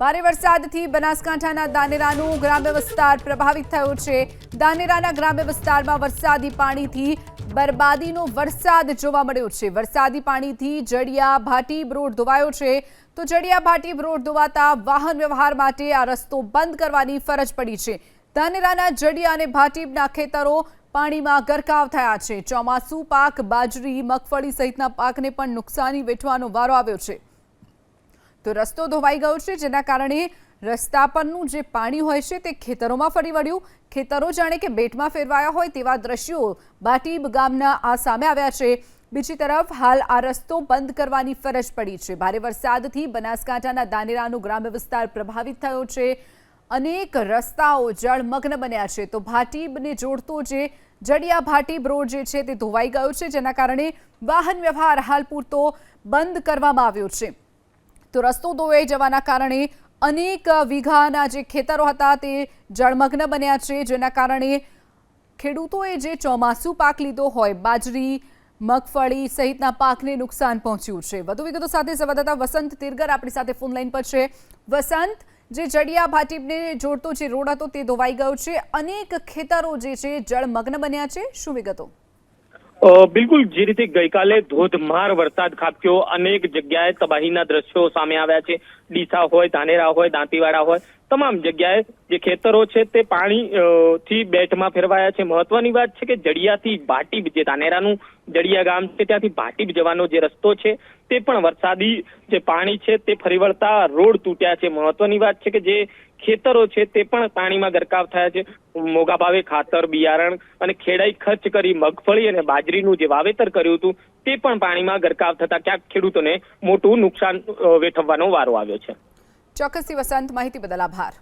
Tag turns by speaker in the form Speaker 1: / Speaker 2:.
Speaker 1: ભારે વરસાદથી બનાસકાંઠાના દાનેરાનું ગ્રામ્ય વિસ્તાર પ્રભાવિત થયો છે। દાનેરાના ગ્રામ્ય વિસ્તારમાં વરસાદી પાણીથી બરબાદીનો વરસાદ જોવા મળ્યો છે। વરસાદી પાણીથી જડિયા ભાટીબ રોડ ધોવાયો છે, તો જડિયા ભાટીબ રોડ ધોવાતા વાહન વ્યવહાર માટે આ રસ્તો બંધ કરવાની ફરજ પડી છે। દાનેરાના જડિયા અને ભાટીબના ખેતરો પાણીમાં ગરકાવ થયા છે। ચોમાસુ પાક બાજરી, મગફળી સહિતના પાકને પણ નુકસાની વેઠવાનો વારો આવ્યો છે। તો રસ્તો ધોવાઈ ગયો છે, જેના કારણે રસ્તા પરનું જે પાણી હોય છે તે ખેતરોમાં ફરી વળ્યું। ખેતરો જાણે કે બેટમાં ફેરવાયા હોય તેવા દ્રશ્યો ભાટીબ ગામના આ સામે આવ્યા છે। બીજી તરફ હાલ આ રસ્તો બંધ કરવાની ફરજ પડી છે। ભારે વરસાદથી બનાસકાંઠાના દાનેરાનું ગ્રામ્ય વિસ્તાર પ્રભાવિત થયો છે। અનેક રસ્તાઓ જળમગ્ન બન્યા છે, તો ભાટીબને જોડતો જે જડિયા ભાટીબ રોડ જે છે તે ધોવાઈ ગયો છે, જેના કારણે વાહન વ્યવહાર હાલ પૂરતો બંધ કરવામાં આવ્યો છે। તો રસ્તો ધોવાઈ જવાના કારણે અનેક વીઘાના જે ખેતરો હતા તે જળમગ્ન બન્યા છે, જેના કારણે ખેડૂતોએ જે ચોમાસુ પાક લીધો હોય બાજરી, મગફળી સહિતના પાકને નુકસાન પહોંચ્યું છે। વધુ વિગતો સાથે સંવાદદાતા વસંત તિરગર આપણી સાથે ફોન લાઈન પર છે। વસંત, જે જડિયા ભાટીબને જોડતો જે રોડ હતો તે ધોવાઈ ગયો છે, અનેક ખેતરો જે છે જળમગ્ન બન્યા છે, શું વિગતો?
Speaker 2: બિલકુલ, જે રીતે ગઈકાલે ધોધમાર વરસાદ ખાબક્યો, અનેક જગ્યાએ તબાહીના દ્રશ્યો સામે આવ્યા છે। ડીસા હોય, ધાનેરા હોય, દાંતીવાડા હોય, તમામ જગ્યાએ જે ખેતરો છે તે પાણી થી બેટમાં ફેરવાયા છે। મહત્વની વાત છે કે જડિયાથી ભાટીબ, જે ધાનેરાનું જડિયા ગામ છે ત્યાંથી ભાટીબ જવાનો જે રસ્તો છે તે પણ વરસાદી જે પાણી છે તે ફરી વળતા રોડ તૂટ્યા છે। મહત્વની વાત છે કે જે ખેતરો છે તે પણ પાણીમાં ગરકાવ થયા છે। મોંઘા ભાવે ખાતર, બિયારણ અને ખેડાઈ ખર્ચ કરી મગફળી અને બાજરીનું જે વાવેતર કર્યું હતું તે પણ પાણીમાં ગરકાવ થતા ક્યાંક ખેડૂતોને મોટું નુકસાન વેઠવવાનો વારો આવ્યો છે।
Speaker 1: ચોક્કસથી વસંત, માહિતી બદલ આભાર।